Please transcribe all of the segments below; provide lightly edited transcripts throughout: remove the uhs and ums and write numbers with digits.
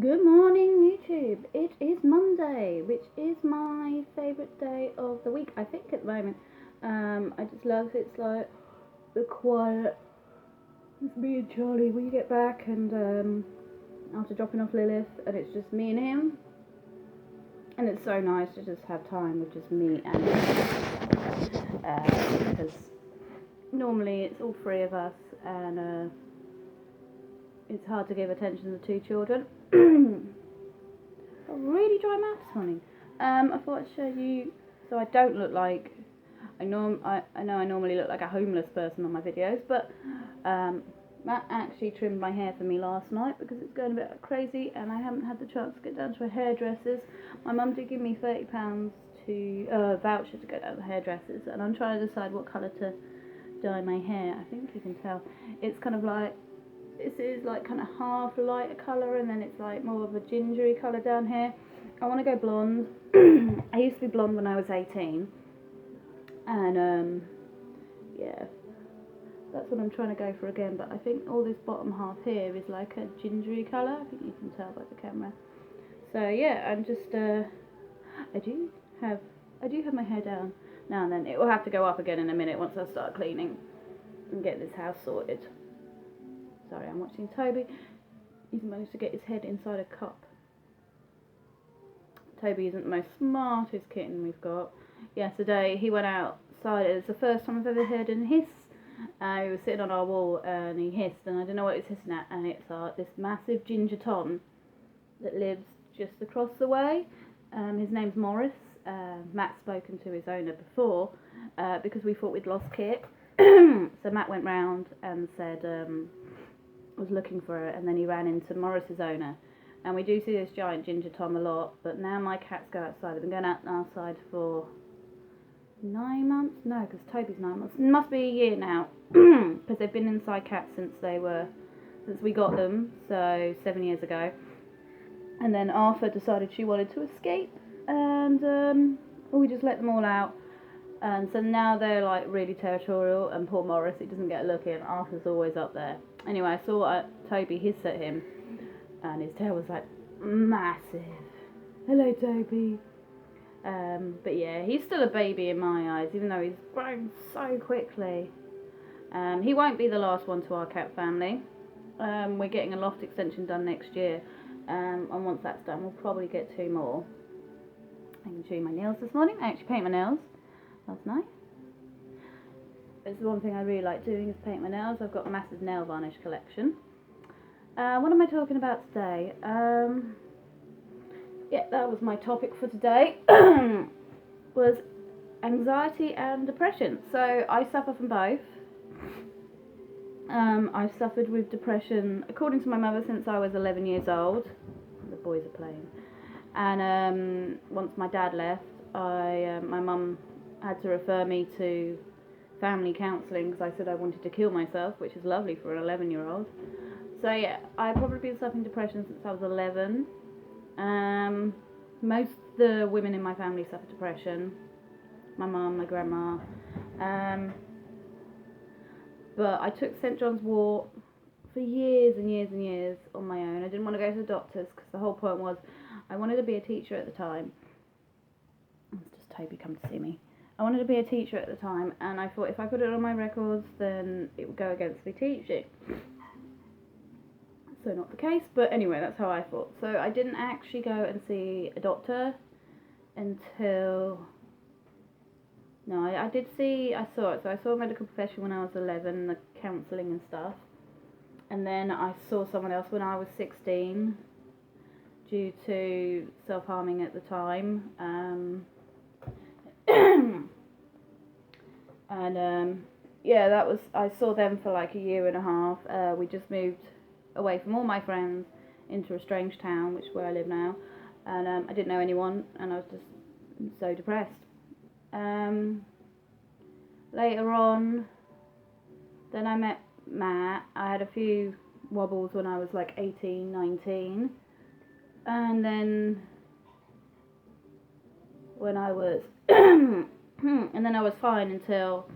Good morning, YouTube. It is Monday, which is my favourite day of the week, I think, at the moment. I just love it's like the quiet. It's me and Charlie. We get back, and after dropping off Lilith, and it's just me and him. And it's so nice to just have time with just me and him. Because normally it's all three of us, and it's hard to give attention to two children. Got really dry mouth this morning. I thought I'd show you so I don't look like I know I normally look like a homeless person on my videos, but Matt actually trimmed my hair for me last night because it's going a bit crazy and I haven't had the chance to get down to a hairdresser's. My mum did give me £30 to voucher to go down to the hairdresser's, and I'm trying to decide what colour to dye my hair. I think you can tell it's kind of like this is like kind of half lighter colour, and then it's like more of a gingery colour down here. I want to go blonde. I used to be blonde when I was 18, and yeah, that's what I'm trying to go for again. But I think all this bottom half here is like a gingery colour. I think you can tell by the camera. So yeah, I'm just I do have my hair down now and then. It will have to go up again in a minute once I start cleaning and get this house sorted. Sorry, I'm watching Toby. He's managed to get his head inside a cup. Toby isn't the most smartest kitten we've got. Yesterday he went outside. It's the first time I've ever heard him hiss. He was sitting on our wall and he hissed, and I don't know what he was hissing at. And it's this massive ginger Tom that lives just across the way. His name's Morris. Matt's spoken to his owner before because we thought we'd lost Kit. So Matt went round and said was looking for her, and then he ran into Morris's owner. And we do see this giant ginger Tom a lot, but now my cats go outside. They've been going outside for 9 months? No, because Toby's 9 months. It must be a year now, because they've been inside cats since we got them, so 7 years ago. And then Arthur decided she wanted to escape, and we just let them all out. And so now they're like really territorial, and poor Morris, he doesn't get a look in. Arthur's always up there. Anyway, I saw Toby hiss at him, and his tail was like massive. Hello, Toby. But yeah, he's still a baby in my eyes, even though he's grown so quickly. He won't be the last one to our cat family. We're getting a loft extension done next year, and once that's done, we'll probably get 2 more. I can show you my nails this morning. I actually paint my nails last night. It's the one thing I really like doing is paint my nails. I've got a massive nail varnish collection. What am I talking about today? Yeah, that was my topic for today. Was anxiety and depression. So I suffer from both. I've suffered with depression, according to my mother, since I was 11 years old. The boys are playing. And once my dad left, my mum had to refer me to family counselling because I said I wanted to kill myself, which is lovely for an 11-year-old. So yeah, I've probably been suffering depression since I was 11. Most of the women in my family suffer depression. My mum, my grandma. But I took St John's wort for years and years and years on my own. I didn't want to go to the doctors because the whole point was I wanted to be a teacher at the time. It's just Toby come to see me. I wanted to be a teacher at the time, and I thought if I put it on my records, then it would go against me teaching. So not the case, but anyway, that's how I thought. So I didn't actually go and see a doctor until... No, I saw it. So I saw a medical professional when I was 11, the counselling and stuff. And then I saw someone else when I was 16, due to self-harming at the time. Yeah, I saw them for like a year and a half. We just moved away from all my friends into a strange town, which is where I live now, and I didn't know anyone, and I was just so depressed. Later on, then I met Matt. I had a few wobbles when I was like 18, 19, and then when I was and then I was fine until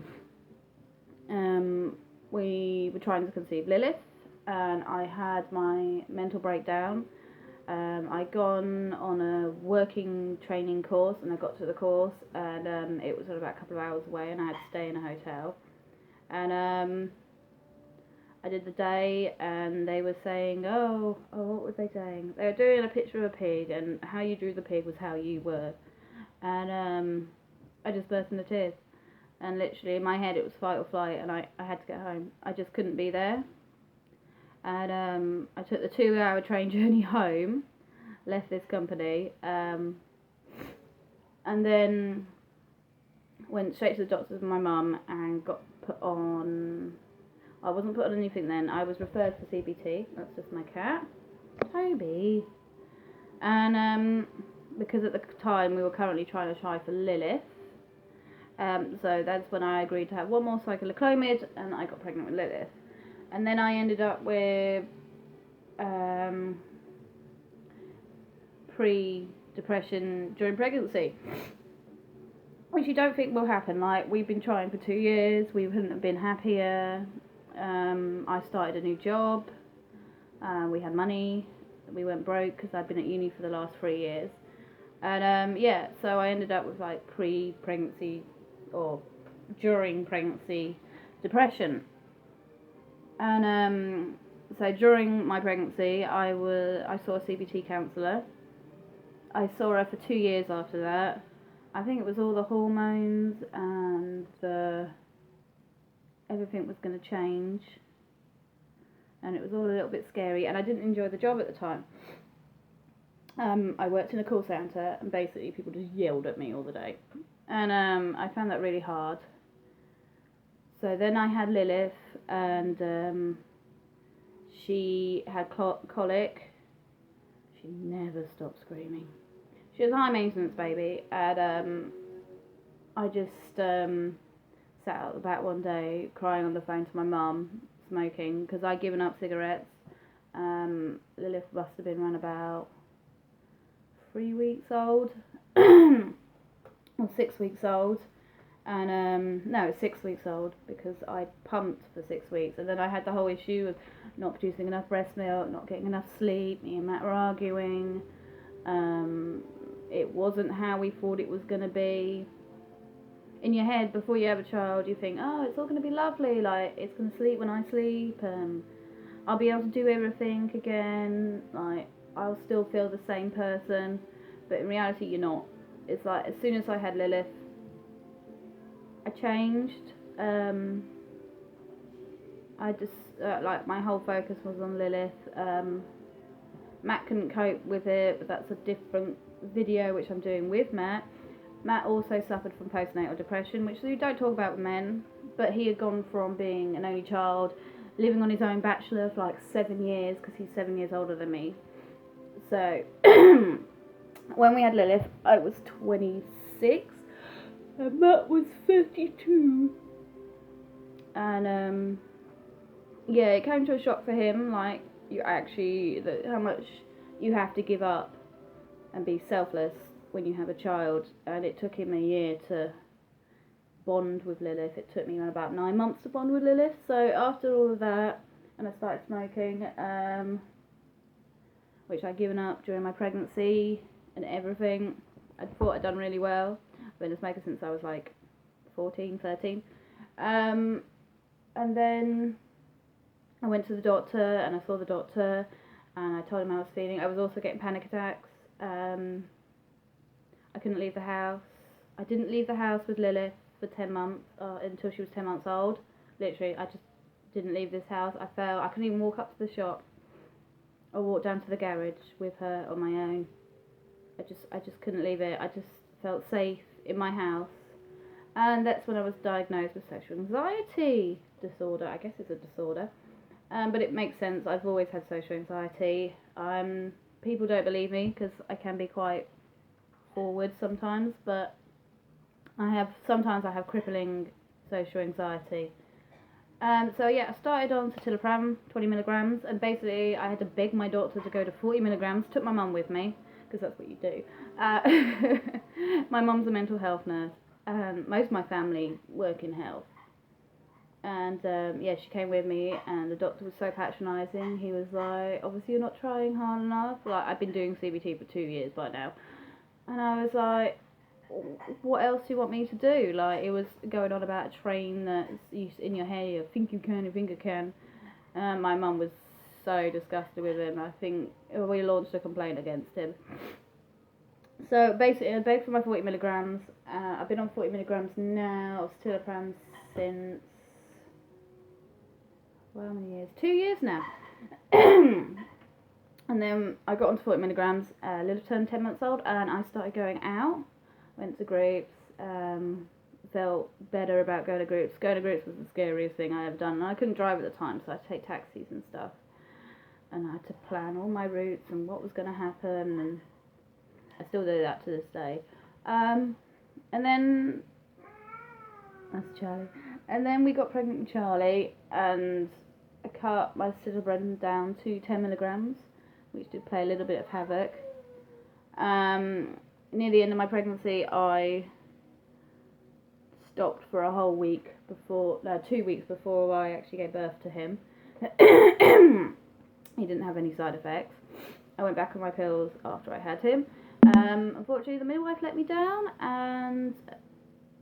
we were trying to conceive Lilith, and I had my mental breakdown, I'd gone on a working training course, and I got to the course, and it was about a couple of hours away, and I had to stay in a hotel. And I did the day, and they were saying, what were they saying? They were doing a picture of a pig, and how you drew the pig was how you were. And I just burst into tears. And literally in my head it was fight or flight, and I had to get home. I just couldn't be there. And I took the 2-hour train journey home, left this company, and then went straight to the doctor with my mum and got put on... I wasn't put on anything then. I was referred for CBT. That's just my cat, Toby. And because at the time we were currently trying to try for Lilith, so that's when I agreed to have one more cycle of Clomid, and I got pregnant with Lilith. And then I ended up with pre-depression during pregnancy, which you don't think will happen. Like, we've been trying for 2 years, we couldn't have been happier. I started a new job, we had money, we went broke because I'd been at uni for the last 3 years. And so I ended up with like pre-pregnancy or during pregnancy depression. And so during my pregnancy, I saw a CBT counsellor. I saw her for 2 years after that. I think it was all the hormones and everything was going to change, and it was all a little bit scary, and I didn't enjoy the job at the time. I worked in a call centre, and basically people just yelled at me all the day, and I found that really hard. So then I had Lilith, and she had colic. She never stopped screaming. She was a high maintenance baby, and I just sat out the back one day crying on the phone to my mum, smoking, because I'd given up cigarettes. Lilith must have been around about 3 weeks old, or 6 weeks old, and no, 6 weeks old, because I pumped for 6 weeks, and then I had the whole issue of not producing enough breast milk, not getting enough sleep. Me and Matt were arguing. It wasn't how we thought it was going to be. In your head, before you have a child, you think, oh, it's all going to be lovely, like, it's going to sleep when I sleep, I'll be able to do everything again, like, I'll still feel the same person, but in reality, you're not. It's like, as soon as I had Lilith, I changed. I just, like, my whole focus was on Lilith. Matt couldn't cope with it, but that's a different video which I'm doing with Matt. Matt also suffered from postnatal depression, which you don't talk about with men, but he had gone from being an only child, living on his own bachelor for like 7 years, because he's 7 years older than me. So, when we had Lilith, I was 26, and Matt was 32. And, it came to a shock for him, like, how much you have to give up and be selfless when you have a child, and it took him a year to bond with Lilith. It took me about 9 months to bond with Lilith. So after all of that, and I started smoking, which I'd given up during my pregnancy and everything. I thought I'd done really well. I've been a smoker since I was like 14, 13. And then I went to the doctor, and I saw the doctor, and I told him how I was feeling. I was also getting panic attacks. I couldn't leave the house. I didn't leave the house with Lilith for 10 months, until she was 10 months old. Literally, I just didn't leave this house. I couldn't even walk up to the shop or walk down to the garage with her on my own. I just couldn't leave it. I just felt safe in my house. And that's when I was diagnosed with sexual anxiety disorder. I guess it's a disorder. But it makes sense. I've always had social anxiety. People don't believe me because I can be quite forward sometimes, but sometimes I have crippling social anxiety. So I started on citalopram, 20 milligrams, and basically I had to beg my doctor to go to 40 milligrams. Took my mum with me, because that's what you do. My mum's a mental health nurse, and most of my family work in health. And yeah, she came with me, and the doctor was so patronising. He was like, obviously you're not trying hard enough. Like, I've been doing CBT for 2 years by now. And I was like, what else do you want me to do? Like, it was going on about a train that's in your head, you think you can, you think you can. My mum was so disgusted with him. I think we launched a complaint against him. So basically, I begged for my 40 milligrams. I've been on 40 milligrams now of citalopram since, well, how many years? 2 years now. And then I got onto 40 milligrams. Little turned 10 months old, and I started going out. Went to groups. Felt better about going to groups. Going to groups was the scariest thing I ever done. And I couldn't drive at the time, so I had to take taxis and stuff. And I had to plan all my routes and what was going to happen, and I still do that to this day. And then that's Charlie. And then we got pregnant with Charlie, and I cut my citalopram down to 10 milligrams, which did play a little bit of havoc. Near the end of my pregnancy, I stopped for a whole week before, 2 weeks before I actually gave birth to him. He didn't have any side effects. I went back on my pills after I had him. Unfortunately, the midwife let me down, and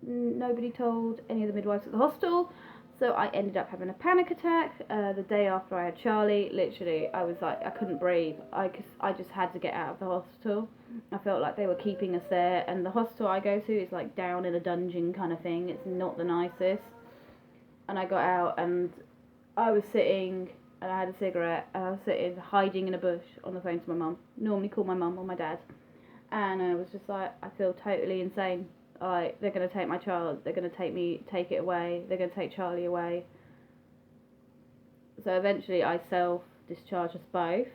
nobody told any of the midwives at the hospital. So I ended up having a panic attack the day after I had Charlie. Literally, I was like, I couldn't breathe. I just had to get out of the hospital. I felt like they were keeping us there, and the hospital I go to is like down in a dungeon kind of thing. It's not the nicest. And I got out, and I was sitting, and I had a cigarette, and I was sitting hiding in a bush on the phone to my mum. Normally call my mum or my dad. And I was just like, I feel totally insane. Like, they're going to take my child, they're going to take it away, they're going to take Charlie away. So eventually I self-discharged us both.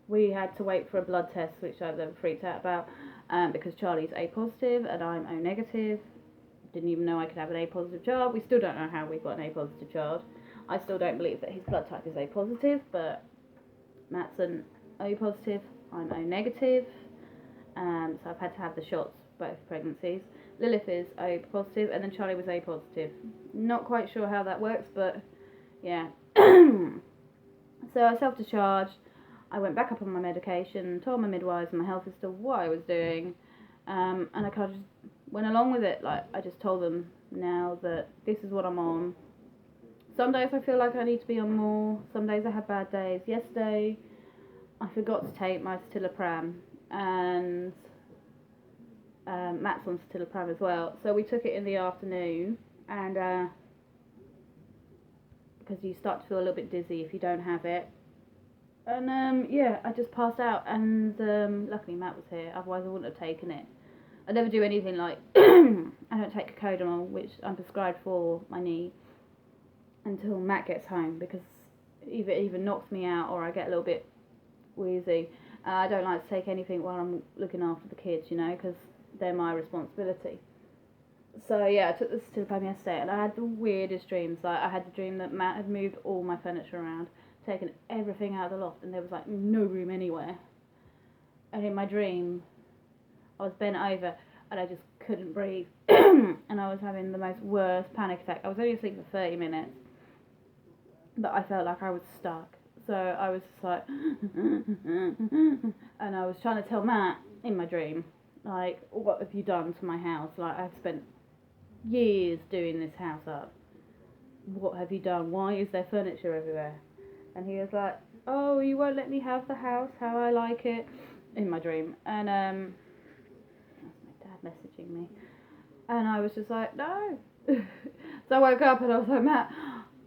We had to wait for a blood test, which I've never freaked out about, because Charlie's A positive and I'm O negative. Didn't even know I could have an A positive child. We still don't know how we got an A positive child. I still don't believe that his blood type is A positive, but Matt's an O positive, I'm O negative. So I've had to have the shots both pregnancies. Lilith is O positive, and then Charlie was A positive. Not quite sure how that works, but yeah. So I self-discharged. I went back up on my medication, told my midwives and my health sister what I was doing, and I kind of just went along with it. Like, I just told them now that this is what I'm on. Some days I feel like I need to be on more. Some days I have bad days. Yesterday I forgot to take my citalopram, and Matt's on citalopram as well. So we took it in the afternoon, and because you start to feel a little bit dizzy if you don't have it. And yeah, I just passed out, and luckily Matt was here, otherwise I wouldn't have taken it. I never do anything like, I don't take a codamol, which I'm prescribed for my knee, until Matt gets home, because it either knocks me out or I get a little bit wheezy. I don't like to take anything while I'm looking after the kids, you know, because they're my responsibility. So yeah, I took this to the pub yesterday, and I had the weirdest dreams. Like, I had the dream that Matt had moved all my furniture around, taken everything out of the loft, and there was like no room anywhere. And in my dream, I was bent over, and I just couldn't breathe, and I was having the most worst panic attack. I was only asleep for 30 minutes, but I felt like I was stuck. So I was just like, and I was trying to tell Matt in my dream, like, what have you done to my house? Like, I've spent years doing this house up. What have you done? Why is there furniture everywhere? And he was like, oh, you won't let me have the house how I like it, in my dream. And that's my dad messaging me. And I was just like, no. So I woke up and I was like, Matt,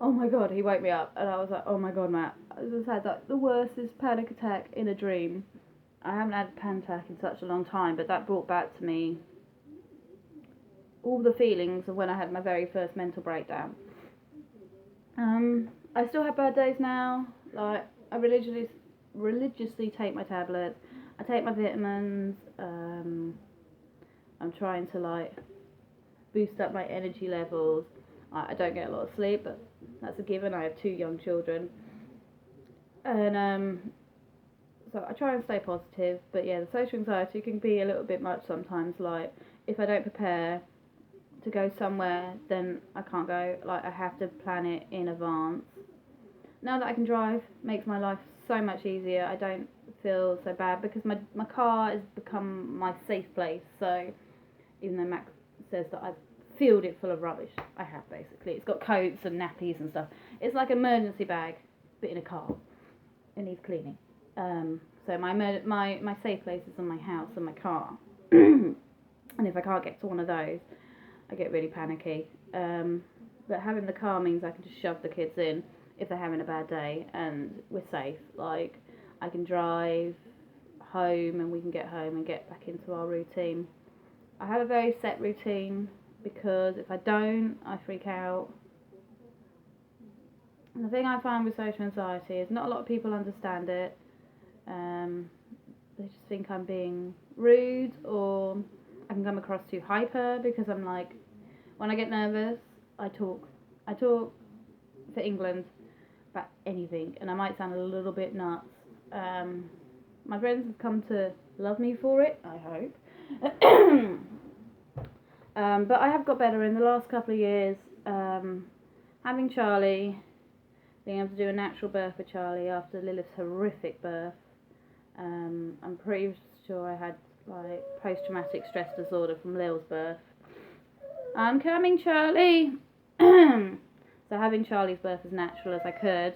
oh my god, he woke me up. And I was like, oh my god, Matt, I just had like the worstest panic attack in a dream. I haven't had a panic attack in such a long time, but that brought back to me all the feelings of when I had my very first mental breakdown. I still have bad days now. Like, I religiously take my tablets. I take my vitamins. I'm trying to like boost up my energy levels. I don't get a lot of sleep, but that's a given. I have 2 young children, and so I try and stay positive. But yeah, the social anxiety can be a little bit much sometimes. Like, if I don't prepare to go somewhere, then I can't go. Like, I have to plan it in advance. Now that I can drive, makes my life so much easier. I don't feel so bad because my car has become my safe place. So even though Max says that I've filled it full of rubbish, I have basically. It's got coats and nappies and stuff. It's like an emergency bag, but in a car. It needs cleaning. So my safe place is in my house and my car. And if I can't get to one of those, I get really panicky. But having the car means I can just shove the kids in if they're having a bad day, and we're safe. Like, I can drive home and we can get home and get back into our routine. I have a very set routine because if I don't, I freak out. And the thing I find with social anxiety is not a lot of people understand it. They just think I'm being rude, or I can come across too hyper because I'm like, when I get nervous, I talk for England about anything, and I might sound a little bit nuts. My friends have come to love me for it, I hope. But I have got better in the last couple of years. Having Charlie, being able to do a natural birth for Charlie after Lilith's horrific birth. I'm pretty sure I had like post-traumatic stress disorder from Lil's birth. I'm coming, Charlie. So having Charlie's birth as natural as I could,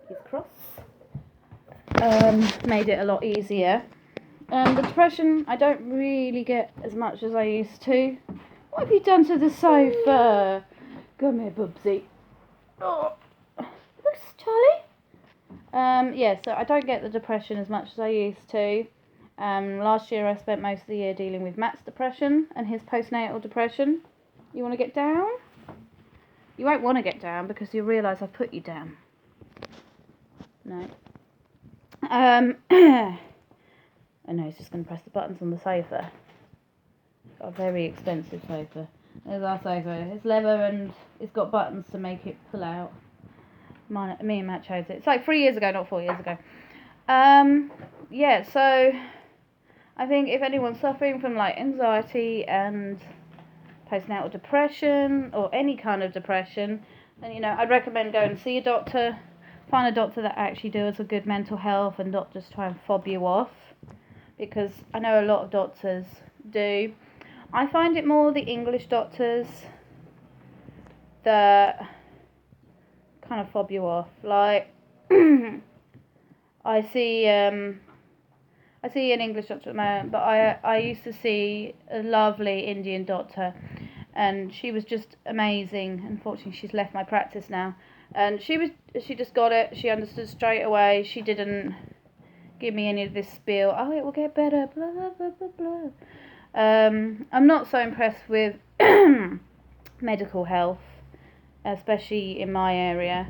his cross, made it a lot easier. The depression, I don't really get as much as I used to. What have you done to the sofa? Come here, Bubsy. Oh, looks, Charlie. Yeah, so I don't get the depression as much as I used to. Last year I spent most of the year dealing with Matt's depression and his postnatal depression. You want to get down? You won't want to get down because you'll realise I've put you down. No. I know, he's just going to press the buttons on the sofa. Got a very expensive sofa. There's our sofa. It's leather and it's got buttons to make it pull out. Me and Matt chose it. It's like 3 years ago, not 4 years ago. Yeah, so I think if anyone's suffering from like anxiety and postnatal depression or any kind of depression, then I'd recommend going and see a doctor. Find a doctor that actually does a good mental health and not just try and fob you off, because I know a lot of doctors do. I find it more the English doctors that kind of fob you off. Like I see an English doctor at the moment, but I used to see a lovely Indian doctor, and she was just amazing. Unfortunately, she's left my practice now, and she just got it. She understood straight away. She didn't give me any of this spiel. Oh, it will get better. Blah blah blah blah blah. I'm not so impressed with medical health, especially in my area.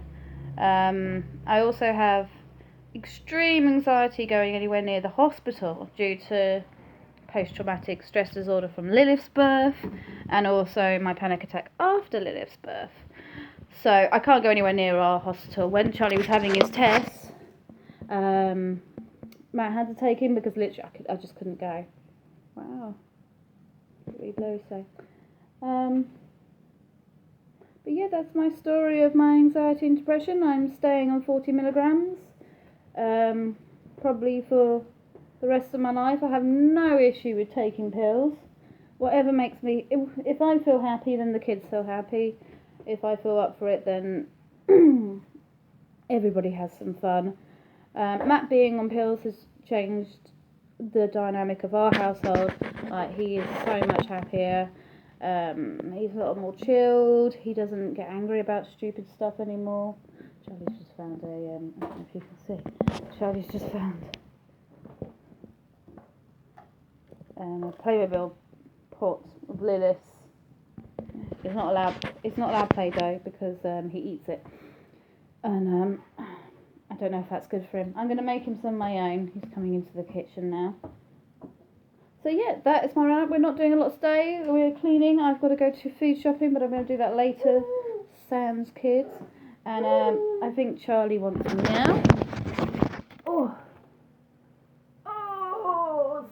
I also have extreme anxiety going anywhere near the hospital due to post-traumatic stress disorder from Lilith's birth, and also my panic attack after Lilith's birth. So I can't go anywhere near our hospital. When Charlie was having his tests, Matt had to take him because literally I just couldn't go. Wow, really blowy so. But yeah, that's my story of my anxiety and depression. I'm staying on 40 milligrams, probably for the rest of my life. I have no issue with taking pills. Whatever makes me, if I feel happy, then the kids feel happy. If I feel up for it, then everybody has some fun. Matt being on pills has changed the dynamic of our household. Like, he is so much happier. He's a lot more chilled. He doesn't get angry about stupid stuff anymore. Charlie's just found I don't know if you can see. Charlie's just found a Playmobil pot of Lilith's. It's not allowed Play-Doh because he eats it. And I don't know if that's good for him. I'm going to make him some of my own. He's coming into the kitchen now. So yeah, that is my roundup. We're not doing a lot today. We're cleaning. I've got to go to food shopping, but I'm going to do that later. Sans kids. And I think Charlie wants some now. Oh,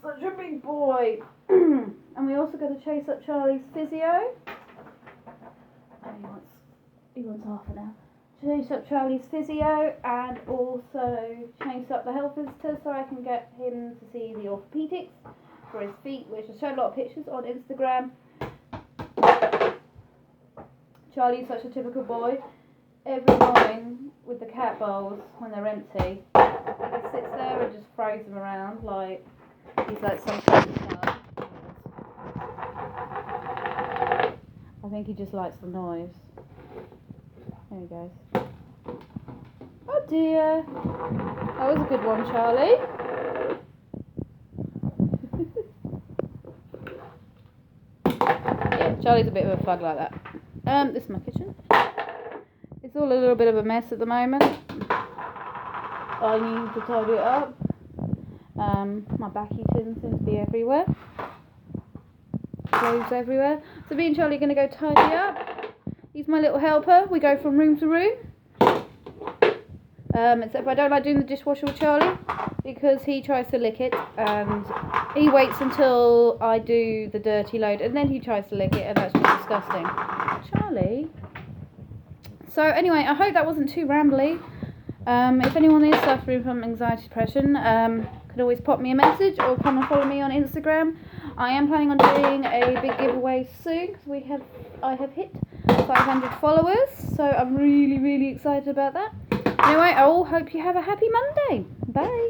such a big boy. And we also got to chase up Charlie's physio. He wants half an hour. Chase up Charlie's physio and also chase up the health visitor so I can get him to see the orthopedics for his feet, which I showed a lot of pictures on Instagram. Charlie's such a typical boy. Every morning with the cat bowls, when they're empty, he just sits there and just throws them around like he's like some kind of child. I think he just likes the noise. There he goes. Oh dear. That was a good one, Charlie. Yeah, Charlie's a bit of a bug like that. This is my kitchen. It's all a little bit of a mess at the moment. I need to tidy it up. My backy tin seems to be everywhere. Clothes everywhere. So me and Charlie are going to go tidy up. He's my little helper. We go from room to room. Except I don't like doing the dishwasher with Charlie because he tries to lick it and he waits until I do the dirty load and then he tries to lick it, and that's just disgusting. Charlie. So anyway, I hope that wasn't too rambly. If anyone is suffering from anxiety depression, could always pop me a message or come and follow me on Instagram. I am planning on doing a big giveaway soon because I have hit 500 followers, so I'm really excited about that. Anyway, I all hope you have a happy Monday. Bye.